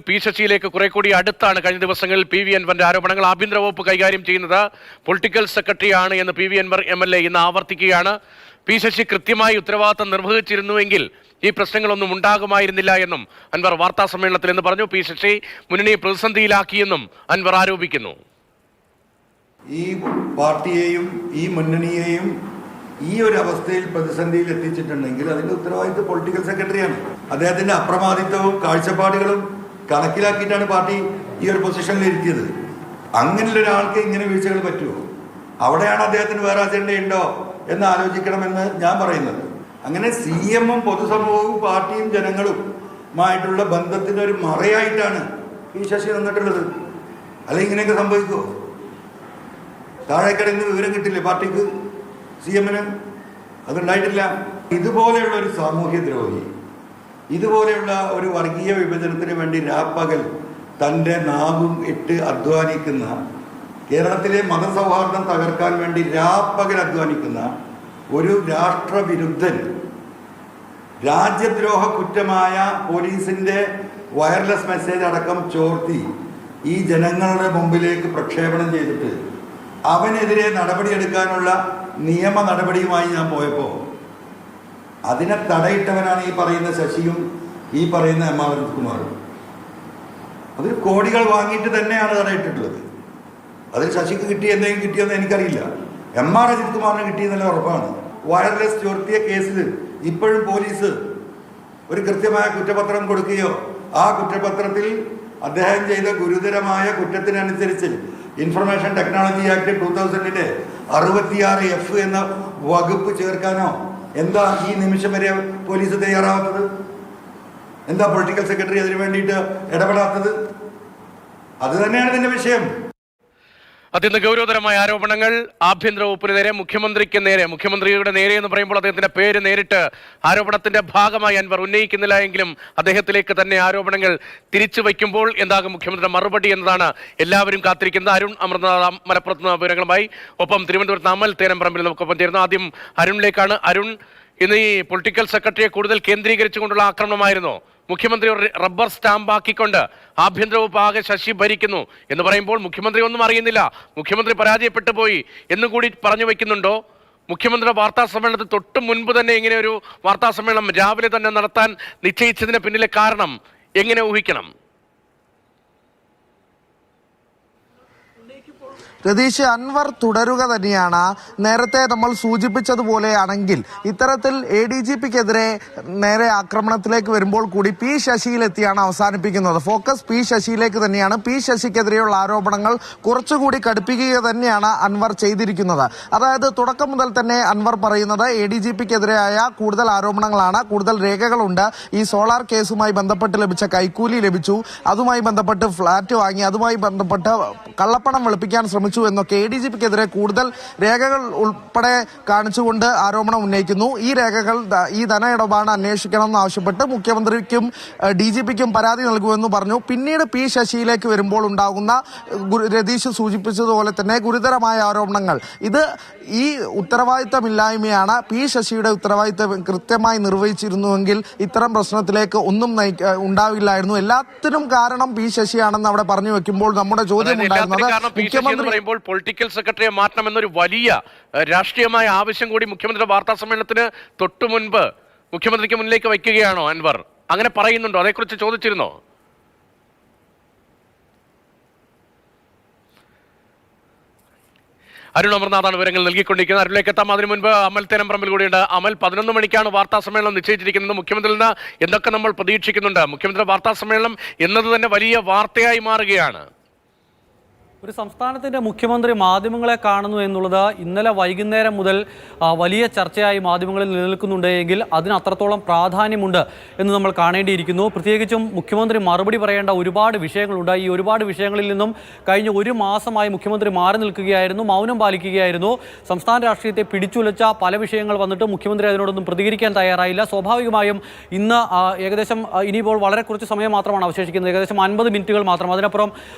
P ശശിയിലേക്ക് കുറെ കൂടി അടുത്താണ് കഴിഞ്ഞ ദിവസങ്ങളിൽ പി വി അൻവറിന്റെ ആരോപണങ്ങൾ. ആഭ്യന്തര വകുപ്പ് കൈകാര്യം ചെയ്യുന്നത് പൊളിറ്റിക്കൽ സെക്രട്ടറിയാണ് എന്ന് പി വി അൻവർ MLA ഇന്ന് ആവർത്തിക്കുകയാണ്. പി ശശി കൃത്യമായി ഉത്തരവാദിത്തം നിർവഹിച്ചിരുന്നുവെങ്കിൽ ഈ പ്രശ്നങ്ങളൊന്നും ഉണ്ടാകുമായിരുന്നില്ല എന്നും അൻവർ വാർത്താ സമ്മേളനത്തിൽ എന്ന് പറഞ്ഞു. പി ശശി മുന്നണിയെ പ്രതിസന്ധിയിലാക്കിയെന്നും അൻവർ ആരോപിക്കുന്നു. ഈ പാർട്ടിയെയും ഈ മുന്നണിയെയും ഈ ഒരു അവസ്ഥയിൽ പ്രതിസന്ധിയിൽ എത്തിച്ചിട്ടുണ്ടെങ്കിൽ അതിന്റെ ഉത്തരവാദിത്വം പൊളിറ്റിക്കൽ സെക്രട്ടറിയാണ്. അദ്ദേഹത്തിന്റെ അപ്രമാദിത്വവും കാഴ്ചപ്പാടുകളും കണക്കിലാക്കിയിട്ടാണ് പാർട്ടി ഈ ഒരു പൊസിഷനിൽ ഇരുത്തിയത്. അങ്ങനെയുള്ള ഒരാൾക്ക് ഇങ്ങനെ വീഴ്ചകൾ പറ്റുമോ? അവിടെയാണ് അദ്ദേഹത്തിന് വേറെ അജണ്ട ഉണ്ടോ എന്ന് ആലോചിക്കണമെന്ന് ഞാൻ പറയുന്നത്. അങ്ങനെ CM-ഉം പൊതുസമൂഹവും പാർട്ടിയും ജനങ്ങളുമായിട്ടുള്ള ബന്ധത്തിന്റെ ഒരു മറയായിട്ടാണ് ഈ ശശി നിന്നിട്ടുള്ളത്. അല്ലെങ്കിൽ ഇങ്ങനെയൊക്കെ സംഭവിക്കുമോ? താഴേക്കടയിൽ നിന്ന് വിവരം കിട്ടില്ലേ പാർട്ടിക്ക്, CM-ന്? അതുണ്ടായിട്ടില്ല. ഇതുപോലെയുള്ള ഒരു സാമൂഹ്യ ദ്രോഹി, ഇതുപോലെയുള്ള ഒരു വർഗീയ വിഭജനത്തിന് വേണ്ടി രാപ്പകൽ തൻ്റെ നാവും ഇട്ട് അധ്വാനിക്കുന്ന, കേരളത്തിലെ മതസൗഹാർദ്ദം തകർക്കാൻ വേണ്ടി രാപ്പകൽ അധ്വാനിക്കുന്ന ഒരു രാഷ്ട്രവിരുദ്ധൻ രാജ്യദ്രോഹ കുറ്റമായ പോലീസിൻ്റെ വയർലെസ് മെസ്സേജ് അടക്കം ചോർത്തി ഈ ജനങ്ങളുടെ മുമ്പിലേക്ക് പ്രക്ഷേപണം ചെയ്തിട്ട് അവനെതിരെ നടപടിയെടുക്കാനുള്ള നിയമ നടപടിയുമായി ഞാൻ പോയപ്പോൾ അതിനെ തടയിട്ടവനാണ് ഈ പറയുന്ന ശശിയും ഈ പറയുന്ന M.R. അജിത്കുമാറും. അതിൽ കോടികൾ വാങ്ങിയിട്ട് തന്നെയാണ് തടയിട്ടിട്ടുള്ളത്. അതിൽ ശശിക്ക് എന്തെങ്കിലും കിട്ടിയെന്ന് എനിക്കറിയില്ല. M.R. അജിത്കുമാറിന് കിട്ടിയെന്നുള്ള ഉറപ്പാണ്. വയർലെസ് ചോർത്തിയ കേസിൽ ഇപ്പോഴും പോലീസ് ഒരു കൃത്യമായ കുറ്റപത്രം കൊടുക്കുകയോ ആ കുറ്റപത്രത്തിൽ അദ്ദേഹം ചെയ്ത ഗുരുതരമായ കുറ്റത്തിനനുസരിച്ച് ഇൻഫർമേഷൻ ടെക്നോളജി ആക്ട് 2000-ന്റെ 66F എന്ന വകുപ്പ് ചേർക്കാനോ എന്താ ഈ നിമിഷം വരെ പോലീസ് തയ്യാറാവാത്തത്? എന്താ പൊളിറ്റിക്കൽ സെക്രട്ടറി അതിനു വേണ്ടിയിട്ട് ഇടപെടാത്തത്? അത് തന്നെയാണ് ഇതിന്റെ വിഷയം. അത്യന്തം ഗൗരവതരമായ ആരോപണങ്ങൾ ആഭ്യന്തര വകുപ്പിന് നേരെ, മുഖ്യമന്ത്രിക്ക് നേരെ. മുഖ്യമന്ത്രിയുടെ നേരെ എന്ന് പറയുമ്പോൾ അദ്ദേഹത്തിന്റെ പേര് നേരിട്ട് ആരോപണത്തിന്റെ ഭാഗമായി അൻവർ ഉന്നയിക്കുന്നില്ല എങ്കിലും അദ്ദേഹത്തിലേക്ക് തന്നെ ആരോപണങ്ങൾ തിരിച്ചു വയ്ക്കുമ്പോൾ എന്താകും മുഖ്യമന്ത്രിയുടെ മറുപടി എന്നതാണ് എല്ലാവരും കാത്തിരിക്കുന്നത്. അരുൺ അമർനാഥ് മലപ്പുറത്ത് നിന്ന് വിവരങ്ങളുമായി, ഒപ്പം തിരുവനന്തപുരത്ത് അമൽ തേരംപറമ്പിൽ നമുക്കൊപ്പം ചേരുന്നു. ആദ്യം അരുണിലേക്കാണ്. അരുൺ, ഇന്ന് ഈ പൊളിറ്റിക്കൽ സെക്രട്ടറിയെ കൂടുതൽ കേന്ദ്രീകരിച്ചുകൊണ്ടുള്ള ആക്രമണമായിരുന്നു. മുഖ്യമന്ത്രി ഒരു റബ്ബർ സ്റ്റാമ്പാക്കിക്കൊണ്ട് ആഭ്യന്തര വകുപ്പ് ആകെ ശശി ഭരിക്കുന്നു എന്ന് പറയുമ്പോൾ മുഖ്യമന്ത്രി ഒന്നും അറിയുന്നില്ല, മുഖ്യമന്ത്രി പരാജയപ്പെട്ടു പോയി എന്നുകൂടി പറഞ്ഞു വയ്ക്കുന്നുണ്ടോ? മുഖ്യമന്ത്രിയുടെ വാർത്താ സമ്മേളനത്തിൽ തൊട്ട് മുൻപ് തന്നെ ഇങ്ങനെ ഒരു വാർത്താ സമ്മേളനം രാവിലെ തന്നെ നടത്താൻ നിശ്ചയിച്ചതിന് പിന്നിലെ കാരണം എങ്ങനെ ഊഹിക്കണം? രതീഷ്, അൻവർ തുടരുക തന്നെയാണ്. നേരത്തെ നമ്മൾ സൂചിപ്പിച്ചതുപോലെയാണെങ്കിൽ ഇത്തരത്തിൽ ADGPക്കെതിരെ നേരെ ആക്രമണത്തിലേക്ക് വരുമ്പോൾ കൂടി P ശശിയിലെത്തിയാണ് അവസാനിപ്പിക്കുന്നത്. ഫോക്കസ് P ശശിയിലേക്ക് തന്നെയാണ്. P ശശിക്കെതിരെയുള്ള ആരോപണങ്ങൾ കുറച്ചുകൂടി കടുപ്പിക്കുക തന്നെയാണ് അൻവർ ചെയ്തിരിക്കുന്നത്. അതായത് തുടക്കം മുതൽ തന്നെ അൻവർ പറയുന്നത് ADGPക്കെതിരെയായ കൂടുതൽ ആരോപണങ്ങളാണ്, കൂടുതൽ രേഖകളുണ്ട്. ഈ സോളാർ കേസുമായി ബന്ധപ്പെട്ട് ലഭിച്ച കൈക്കൂലി ലഭിച്ചു, അതുമായി ബന്ധപ്പെട്ട് ഫ്ളാറ്റ് വാങ്ങി, അതുമായി ബന്ധപ്പെട്ട് കള്ളപ്പണം വെളുപ്പിക്കാൻ ശ്രമിച്ചു എന്നൊക്കെ ADGPക്കെതിരെ കൂടുതൽ രേഖകൾ ഉൾപ്പെടെ കാണിച്ചുകൊണ്ട് ആരോപണം ഉന്നയിക്കുന്നു. ഈ രേഖകൾ, ഈ ധന ഇടപാട് അന്വേഷിക്കണമെന്ന് ആവശ്യപ്പെട്ട് മുഖ്യമന്ത്രിക്കും DGPക്കും പരാതി നൽകുമെന്ന് പറഞ്ഞു. പിന്നീട് P ശശിയിലേക്ക് വരുമ്പോൾ ഉണ്ടാകുന്ന രതീഷ് സൂചിപ്പിച്ചതുപോലെ തന്നെ ഗുരുതരമായ ആരോപണങ്ങൾ. ഇത് ഈ ഉത്തരവാദിത്തമില്ലായ്മയാണ്. P ശശിയുടെ ഉത്തരവാദിത്തം കൃത്യമായി നിർവഹിച്ചിരുന്നുവെങ്കിൽ ഇത്തരം പ്രശ്നത്തിലേക്ക് ഒന്നും ഉണ്ടാവില്ലായിരുന്നു. എല്ലാത്തിനും കാരണം P ശശിയാണെന്ന് അവിടെ പറഞ്ഞു വെക്കുമ്പോൾ നമ്മുടെ ചോദ്യം ഉണ്ടായിരുന്നത് മുഖ്യമന്ത്രി പൊളിറ്റിക്കൽ സെക്രട്ടറിയെ മാറ്റണമെന്നൊരു വലിയ രാഷ്ട്രീയമായ ആവശ്യം കൂടി മുഖ്യമന്ത്രിയുടെ വാർത്താ സമ്മേളനത്തിന് തൊട്ടു മുൻപ് മുഖ്യമന്ത്രിക്ക് മുന്നിലേക്ക് വയ്ക്കുകയാണോ അൻവർ? അങ്ങനെ പറയുന്നുണ്ടോ? അതേക്കുറിച്ച് ചോദിച്ചിരുന്നോ? അരുൺ അമർനാഥാണ് വിവരങ്ങൾ നൽകിക്കൊണ്ടിരിക്കുന്നത്. അരുണിലേക്ക് എത്താം. അതിനു മുൻപ് അമൽ തേരംപറമ്പിൽ കൂടിയുണ്ട്. അമൽ, 11 മണിക്കാണ് വാർത്താ സമ്മേളനം നിശ്ചയിച്ചിരിക്കുന്നത്. മുഖ്യമന്ത്രിയിൽ നിന്ന് എന്തൊക്കെ നമ്മൾ പ്രതീക്ഷിക്കുന്നുണ്ട്? മുഖ്യമന്ത്രിയുടെ വാർത്താ സമ്മേളനം എന്നത് തന്നെ വലിയ വാർത്തയായി മാറുകയാണ്. ഒരു സംസ്ഥാനത്തിൻ്റെ മുഖ്യമന്ത്രി മാധ്യമങ്ങളെ കാണുന്നു എന്നുള്ളത് ഇന്നലെ വൈകുന്നേരം മുതൽ വലിയ ചർച്ചയായി മാധ്യമങ്ങളിൽ നിലനിൽക്കുന്നുണ്ട് എങ്കിൽ അതിന് അത്രത്തോളം പ്രാധാന്യമുണ്ട് എന്ന് നമ്മൾ കാണേണ്ടിയിരിക്കുന്നു. പ്രത്യേകിച്ചും മുഖ്യമന്ത്രി മറുപടി പറയേണ്ട ഒരുപാട് വിഷയങ്ങളുണ്ട്. ഈ ഒരുപാട് വിഷയങ്ങളിൽ നിന്നും കഴിഞ്ഞ ഒരു മാസമായി മുഖ്യമന്ത്രി മാറി നിൽക്കുകയായിരുന്നു, മൗനം പാലിക്കുകയായിരുന്നു. സംസ്ഥാന രാഷ്ട്രീയത്തെ പിടിച്ചുലച്ച പല വിഷയങ്ങൾ വന്നിട്ട് മുഖ്യമന്ത്രി അതിനോടൊന്നും പ്രതികരിക്കാൻ തയ്യാറായില്ല. സ്വാഭാവികമായും ഇന്ന് ഏകദേശം ഇനിയിപ്പോൾ വളരെ കുറച്ച് സമയം മാത്രമാണ് അവശേഷിക്കുന്നത്, ഏകദേശം 50 മിനിറ്റുകൾ മാത്രം. അതിനപ്പുറം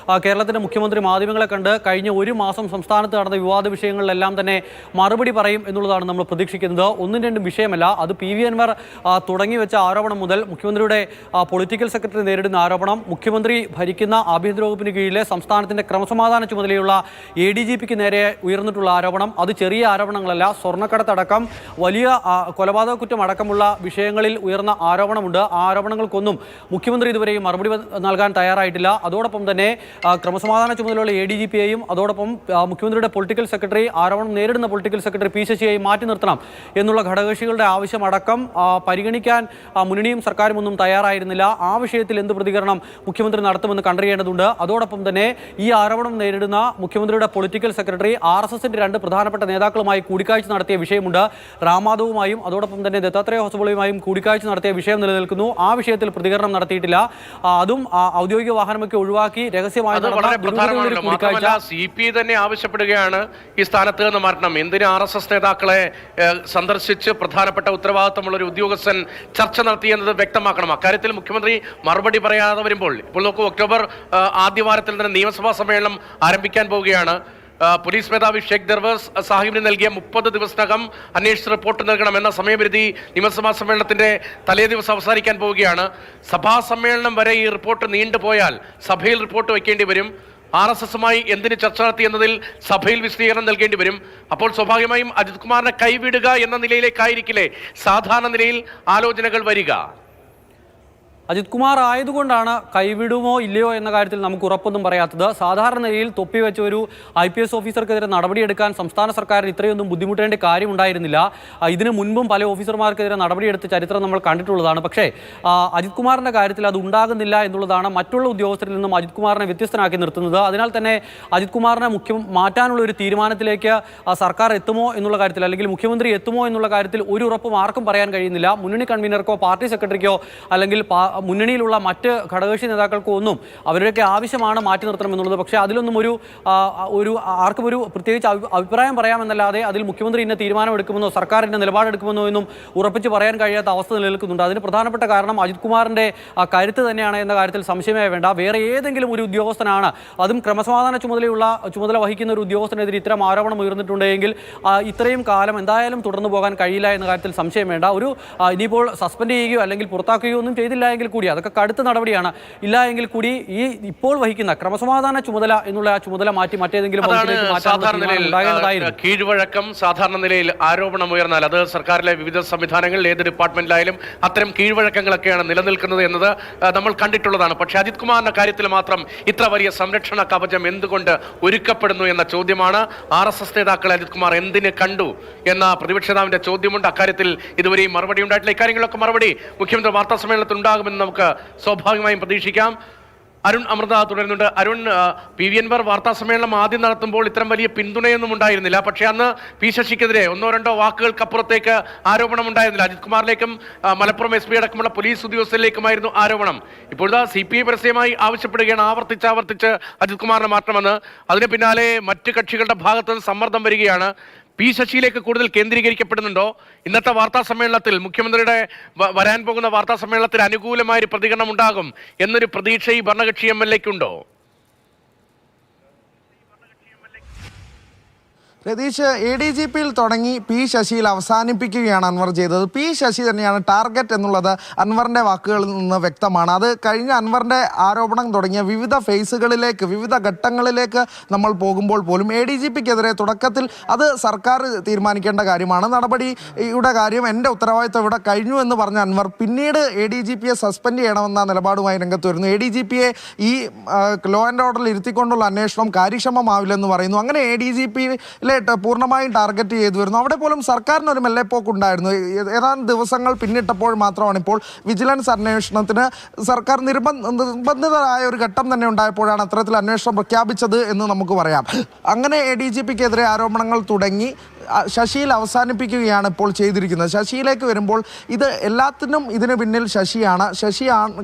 കേരളത്തിൻ്റെ മുഖ്യമന്ത്രി മാധ്യമ മാധ്യമങ്ങളെ കണ്ട് കഴിഞ്ഞ ഒരു മാസം സംസ്ഥാനത്ത് നടന്ന വിവാദ വിഷയങ്ങളിലെല്ലാം തന്നെ മറുപടി പറയും എന്നുള്ളതാണ് നമ്മൾ പ്രതീക്ഷിക്കുന്നത്. ഒന്നും രണ്ടും വിഷയമല്ല, അത് PV അൻവർ തുടങ്ങി വെച്ച ആരോപണം മുതൽ മുഖ്യമന്ത്രിയുടെ പൊളിറ്റിക്കൽ സെക്രട്ടറി നേരിടുന്ന ആരോപണം, മുഖ്യമന്ത്രി ഭരിക്കുന്ന ആഭ്യന്തര വകുപ്പിന് കീഴിലെ സംസ്ഥാനത്തിന്റെ ക്രമസമാധാന ചുമതലയുള്ള ADGPക്ക് നേരെ ഉയർന്നിട്ടുള്ള ആരോപണം, അത് ചെറിയ ആരോപണങ്ങളല്ല. സ്വർണ്ണക്കടത്തടക്കം വലിയ കൊലപാതക കുറ്റം അടക്കമുള്ള വിഷയങ്ങളിൽ ഉയർന്ന ആരോപണമുണ്ട്. ആ ആരോപണങ്ങൾക്കൊന്നും മുഖ്യമന്ത്രി ഇതുവരെയും മറുപടി നൽകാൻ തയ്യാറായിട്ടില്ല. അതോടൊപ്പം തന്നെ ക്രമസമാധാന ചുമതലയുള്ള ADGPയെയും അതോടൊപ്പം മുഖ്യമന്ത്രിയുടെ പൊളിറ്റിക്കൽ സെക്രട്ടറി, ആരോപണം നേരിടുന്ന പൊളിറ്റിക്കൽ സെക്രട്ടറി P ശശിയെയും മാറ്റി നിർത്തണം എന്നുള്ള ഘടകകക്ഷികളുടെ ആവശ്യമടക്കം പരിഗണിക്കാൻ മുന്നണിയും സർക്കാരും ഒന്നും തയ്യാറായിരുന്നില്ല. ആ വിഷയത്തിൽ എന്ത് പ്രതികരണം മുഖ്യമന്ത്രി നടത്തുമെന്ന് കണ്ടറിയേണ്ടതുണ്ട്. അതോടൊപ്പം തന്നെ ഈ ആരോപണം നേരിടുന്ന മുഖ്യമന്ത്രിയുടെ പൊളിറ്റിക്കൽ സെക്രട്ടറി RSSന്റെ രണ്ട് പ്രധാനപ്പെട്ട നേതാക്കളുമായി കൂടിക്കാഴ്ച നടത്തിയ വിഷയമുണ്ട്. റാമാധവുമായും അതോടൊപ്പം തന്നെ ദത്താത്രേയ ഹൊസബോളയുമായും കൂടിക്കാഴ്ച നടത്തിയ വിഷയം നിലനിൽക്കുന്നു. ആ വിഷയത്തിൽ പ്രതികരണം നടത്തിയിട്ടില്ല. അതും ഔദ്യോഗിക വാഹനമൊക്കെ ഒഴിവാക്കി രഹസ്യമായി കൂടിക്കാഴ്ച CP തന്നെ ആവശ്യപ്പെടുകയാണ് ഈ സ്ഥാനത്ത് നിന്ന് മാറ്റണം. എന്തിന് RSS നേതാക്കളെ സന്ദർശിച്ച് പ്രധാനപ്പെട്ട ഉത്തരവാദിത്തമുള്ള ഒരു ഉദ്യോഗസ്ഥൻ ചർച്ച നടത്തിയെന്നത് വ്യക്തമാക്കണം. അക്കാര്യത്തിൽ മുഖ്യമന്ത്രി മറുപടി പറയാതെ വരുമ്പോൾ, ഇപ്പോൾ നോക്കൂ, ഒക്ടോബർ ആദ്യവാരത്തിൽ തന്നെ നിയമസഭാ സമ്മേളനം ആരംഭിക്കാൻ പോവുകയാണ്. പോലീസ് മേധാവി ഷെയ്ഖ് ദർവേസ് സാഹിബിന് നൽകിയ 30 ദിവസത്തിനകം അന്വേഷണ റിപ്പോർട്ട് നൽകണമെന്ന സമയപരിധി നിയമസഭാ സമ്മേളനത്തിന്റെ തലേ ദിവസം അവസാനിക്കാൻ പോവുകയാണ്. സഭാ സമ്മേളനം വരെ ഈ റിപ്പോർട്ട് നീണ്ടുപോയാൽ സഭയിൽ റിപ്പോർട്ട് വയ്ക്കേണ്ടി വരും. RSSുമായി എന്തിന് ചർച്ച നടത്തി എന്നതിൽ സഭയിൽ വിശദീകരണം നൽകേണ്ടി വരും. അപ്പോൾ സ്വാഭാവികമായും അജിത് കുമാറിനെ കൈവിടുക എന്ന നിലയിലേക്കായിരിക്കില്ലേ സാധാരണ നിലയിൽ ആലോചനകൾ വരിക? അജിത് കുമാർ ആയതുകൊണ്ടാണ് കൈവിടുമോ ഇല്ലയോ എന്ന കാര്യത്തിൽ നമുക്ക് ഉറപ്പൊന്നും പറയാത്തത്. സാധാരണ നിലയിൽ തൊപ്പി വെച്ച ഒരു IPS ഓഫീസർക്കെതിരെ നടപടിയെടുക്കാൻ സംസ്ഥാന സർക്കാരിന് ഇത്രയൊന്നും ബുദ്ധിമുട്ടേണ്ട കാര്യമുണ്ടായിരുന്നില്ല. ഇതിനു മുൻപും പല ഓഫീസർമാർക്കെതിരെ നടപടിയെടുത്ത ചരിത്രം നമ്മൾ കണ്ടിട്ടുള്ളതാണ്. പക്ഷേ അജിത് കുമാറിൻ്റെ കാര്യത്തിൽ അത് ഉണ്ടാകുന്നില്ല എന്നുള്ളതാണ് മറ്റുള്ള ഉദ്യോഗസ്ഥരിൽ നിന്നും അജിത് കുമാറിനെ വ്യത്യസ്തനാക്കി നിർത്തുന്നത്. അതിനാൽ തന്നെ അജിത് കുമാറിനെ മാറ്റാനുള്ള ഒരു തീരുമാനത്തിലേക്ക് സർക്കാർ എത്തുമോ എന്നുള്ള കാര്യത്തിൽ, അല്ലെങ്കിൽ മുഖ്യമന്ത്രി എത്തുമോ എന്നുള്ള കാര്യത്തിൽ ഒരു ഉറപ്പും ആർക്കും പറയാൻ കഴിയുന്നില്ല. മുന്നണി കൺവീനർക്കോ പാർട്ടി സെക്രട്ടറിക്കോ അല്ലെങ്കിൽ മുന്നണിയിലുള്ള മറ്റ് ഘടകകക്ഷി നേതാക്കൾക്കോ ഒന്നും അവരുടെയൊക്കെ ആവശ്യമാണ് മാറ്റി നിർത്തണമെന്നുള്ളത്. പക്ഷേ അതിലൊന്നും ആർക്കും ഒരു പ്രത്യേകിച്ച് അഭിപ്രായം പറയാമെന്നല്ലാതെ അതിൽ മുഖ്യമന്ത്രി ഇന്ന തീരുമാനമെടുക്കുമെന്നോ സർക്കാർ ഇന്ന നിലപാടെടുക്കുമെന്നോ എന്നും ഉറപ്പിച്ച് പറയാൻ കഴിയാത്ത അവസ്ഥ നിലനിൽക്കുന്നുണ്ട്. അതിന് പ്രധാനപ്പെട്ട കാരണം അജിത് കുമാറിൻ്റെ കരുത്ത് തന്നെയാണ് എന്ന കാര്യത്തിൽ സംശയമേ വേണ്ട. വേറെ ഏതെങ്കിലും ഒരു ഉദ്യോഗസ്ഥനാണ്, അതും ക്രമസമാധാന ചുമതല വഹിക്കുന്ന ഒരു ഉദ്യോഗസ്ഥനെതിരെ ഇത്തരം ആരോപണം ഉയർന്നിട്ടുണ്ടെങ്കിൽ ഇത്രയും കാലം എന്തായാലും തുടർന്നു പോകാൻ കഴിയില്ല എന്ന കാര്യത്തിൽ സംശയം വേണ്ട. ഇനിയിപ്പോൾ സസ്പെൻഡ് ചെയ്യുകയോ അല്ലെങ്കിൽ പുറത്താക്കുകയോ ഒന്നും ചെയ്തില്ല എങ്കിൽ കൂടി അതൊക്കെ കടുത്ത നടപടിയാണ്. ഇല്ല എങ്കിൽ കൂടി ഈ ഇപ്പോൾ വഹിക്കുന്ന ക്രമസമാധാന ചുമതല എന്നുള്ള ആ ചുമതല മാറ്റി മറ്റേതെങ്കിലും കീഴ്വഴക്കം. സാധാരണ നിലയിൽ ആരോപണം ഉയർന്നാൽ അത് സർക്കാരിലെ വിവിധ സംവിധാനങ്ങളിൽ ഏത് ഡിപ്പാർട്ട്മെന്റിലായാലും അത്തരം കീഴ്വഴക്കങ്ങളൊക്കെയാണ് നിലനിൽക്കുന്നത് എന്നത് നമ്മൾ കണ്ടിട്ടുള്ളതാണ്. പക്ഷേ അജിത് കുമാറിന്റെ കാര്യത്തിൽ മാത്രം ഇത്ര വലിയ സംരക്ഷണ കവചം എന്തുകൊണ്ട് ഒരുക്കപ്പെടുന്നു എന്ന ചോദ്യമാണ്. RSS നേതാക്കളെ അജിത് കുമാർ എന്തിന് കണ്ടു എന്ന പ്രതിപക്ഷ നേതാവിന്റെ ചോദ്യമുണ്ട്. അക്കാര്യത്തിൽ ഇതുവരെയും മറുപടി ഉണ്ടായിട്ടില്ല. ഇക്കാര്യങ്ങളൊക്കെ മറുപടി മുഖ്യമന്ത്രി വാർത്താ സമ്മേളനത്തിൽ ഉണ്ടാകുമെന്ന് നമുക്ക് സ്വാഭാവികമായും പ്രതീക്ഷിക്കാം. അരുൺ അമൃത തുടരുന്നുണ്ട്. അരുൺ, PV അൻവർ വാർത്താ സമ്മേളനം ആദ്യം നടത്തുമ്പോൾ ഇത്തരം വലിയ പിന്തുണയൊന്നും ഉണ്ടായിരുന്നില്ല. പക്ഷേ അന്ന് P ശശിക്കെതിരെ ഒന്നോ രണ്ടോ വാക്കുകൾക്കപ്പുറത്തേക്ക് ആരോപണം ഉണ്ടായിരുന്നില്ല. അജിത് കുമാറിലേക്കും മലപ്പുറം SP അടക്കമുള്ള പോലീസ് ഉദ്യോഗസ്ഥരിലേക്കുമായിരുന്നു ആരോപണം. ഇപ്പോഴത്തെ CPI പരസ്യമായി ആവശ്യപ്പെടുകയാണ് ആവർത്തിച്ച് അജിത് കുമാറിനെ മാറ്റണമെന്ന്. അതിന് പിന്നാലെ മറ്റ് കക്ഷികളുടെ ഭാഗത്ത് നിന്ന് സമ്മർദ്ദം വരികയാണ്. P ശശിയിലേക്ക് കൂടുതൽ കേന്ദ്രീകരിക്കപ്പെടുന്നുണ്ടോ? ഇന്നത്തെ വാർത്താ സമ്മേളനത്തിൽ മുഖ്യമന്ത്രിയുടെ വരാൻ പോകുന്ന വാർത്താ സമ്മേളനത്തിൽ അനുകൂലമായ പ്രതികരണം ഉണ്ടാകും എന്നൊരു പ്രതീക്ഷ ഈ ഭരണകക്ഷി MLAക്കുണ്ടോ? രതീഷ്, ADGPയിൽ തുടങ്ങി P ശശിയിൽ അവസാനിപ്പിക്കുകയാണ് അൻവർ ചെയ്തത്. P ശശി തന്നെയാണ് ടാർഗറ്റ് എന്നുള്ളത് അൻവറിൻ്റെ വാക്കുകളിൽ നിന്ന് വ്യക്തമാണ്. അത് കഴിഞ്ഞ അൻവറിൻ്റെ ആരോപണം തുടങ്ങിയ വിവിധ ഫേസുകളിലേക്ക്, വിവിധ ഘട്ടങ്ങളിലേക്ക് നമ്മൾ പോകുമ്പോൾ പോലും ADGPക്കെതിരെ തുടക്കത്തിൽ അത് സർക്കാർ തീരുമാനിക്കേണ്ട കാര്യമാണ്, നടപടിയുടെ കാര്യം എൻ്റെ ഉത്തരവാദിത്വം ഇവിടെ കഴിഞ്ഞു എന്ന് പറഞ്ഞ അൻവർ പിന്നീട് ADGPയെ സസ്പെൻഡ് ചെയ്യണമെന്ന നിലപാടുമായി രംഗത്ത് വരുന്നു. ADGPയെ ഈ ലോ ആൻഡ് ഓർഡറിൽ ഇരുത്തിക്കൊണ്ടുള്ള അന്വേഷണം കാര്യക്ഷമമാവില്ലെന്ന് പറയുന്നു. അങ്ങനെ ADGPയിലെ പൂർണ്ണമായും ടാർഗറ്റ് ചെയ്തു വരുന്നു. അവിടെ പോലും സർക്കാരിന് ഒരു മെല്ലെപ്പോക്കുണ്ടായിരുന്നു. ഏതാനും ദിവസങ്ങൾ പിന്നിട്ടപ്പോൾ മാത്രമാണ് ഇപ്പോൾ വിജിലൻസ് അന്വേഷണത്തിന് സർക്കാർ നിർബന്ധിതരായ ഒരു ഘട്ടം തന്നെ ഉണ്ടായപ്പോഴാണ് അത്തരത്തിൽ അന്വേഷണം പ്രഖ്യാപിച്ചത് എന്ന് നമുക്ക് പറയാം. അങ്ങനെ ADGPക്കെതിരെ ആരോപണങ്ങൾ തുടങ്ങി ശശിയിൽ അവസാനിപ്പിക്കുകയാണ് ഇപ്പോൾ ചെയ്തിരിക്കുന്നത്. ശശിയിലേക്ക് വരുമ്പോൾ ഇത് എല്ലാത്തിനും ഇതിന് പിന്നിൽ ശശിയാണ്.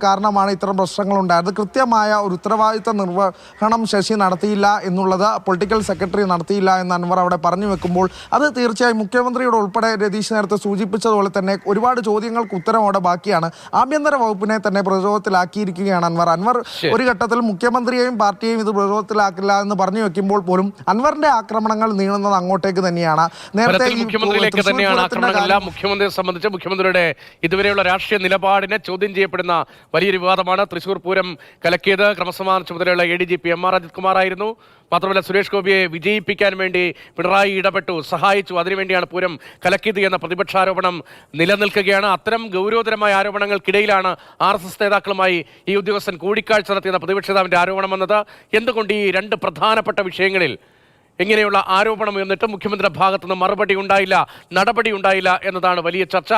കാരണമാണ് ഇത്തരം പ്രശ്നങ്ങളുണ്ടായത്. കൃത്യമായ ഒരു ഉത്തരവാദിത്ത നിർവഹണം ശശി നടത്തിയില്ല എന്നുള്ളത് പൊളിറ്റിക്കൽ സെക്രട്ടറി നടത്തിയില്ല എന്ന് അൻവർ അവിടെ പറഞ്ഞു വെക്കുമ്പോൾ അത് തീർച്ചയായും മുഖ്യമന്ത്രിയുടെ ഉൾപ്പെടെ രതീഷ് നേരത്തെ സൂചിപ്പിച്ചതുപോലെ തന്നെ ഒരുപാട് ചോദ്യങ്ങൾക്ക് ഉത്തരം അവിടെ ബാക്കിയാണ്. ആഭ്യന്തര വകുപ്പിനെ തന്നെ പ്രതിരോധത്തിലാക്കിയിരിക്കുകയാണ് അൻവർ. ഒരു ഘട്ടത്തിൽ മുഖ്യമന്ത്രിയെയും പാർട്ടിയെയും ഇത് പ്രതിരോധത്തിലാക്കില്ല എന്ന് പറഞ്ഞു വെക്കുമ്പോൾ പോലും അൻവറിന്റെ ആക്രമണങ്ങൾ നീളുന്നത് അങ്ങോട്ടേക്ക് തന്നെയാണ്. നേരത്തെ മുഖ്യമന്ത്രിയിലേക്ക് തന്നെയാണ് ആക്രമണങ്ങളെല്ലാം. മുഖ്യമന്ത്രിയെ സംബന്ധിച്ച് മുഖ്യമന്ത്രിയുടെ ഇതുവരെയുള്ള രാഷ്ട്രീയ നിലപാടിനെ ചോദ്യം ചെയ്യപ്പെടുന്ന വലിയൊരു വിവാദമാണ്. തൃശൂർ പൂരം കലക്കിയത് ക്രമസമാധാന ചുമതലയുള്ള ADGP MR അജിത് കുമാർ ആയിരുന്നു. മാത്രമല്ല സുരേഷ് ഗോപിയെ വിജയിപ്പിക്കാൻ വേണ്ടി പിണറായി ഇടപെട്ടു, സഹായിച്ചു, അതിനുവേണ്ടിയാണ് പൂരം കലക്കിയത് എന്ന പ്രതിപക്ഷാരോപണം നിലനിൽക്കുകയാണ്. അത്തരം ഗൗരവതരമായ ആരോപണങ്ങൾക്കിടയിലാണ് RSS നേതാക്കളുമായി ഈ ഉദ്യോഗസ്ഥൻ കൂടിക്കാഴ്ച നടത്തിയെന്ന പ്രതിപക്ഷ നേതാവിന്റെ ആരോപണം വന്നത്. എന്തുകൊണ്ട് ഈ രണ്ട് പ്രധാനപ്പെട്ട വിഷയങ്ങളിൽ ഇങ്ങനെയുള്ള ആരോപണം എന്നിട്ട് മുഖ്യമന്ത്രിയുടെ ഭാഗത്തുനിന്ന് മറുപടി ഉണ്ടായില്ല, നടപടി ഉണ്ടായില്ല എന്നതാണ് വലിയ ചർച്ച.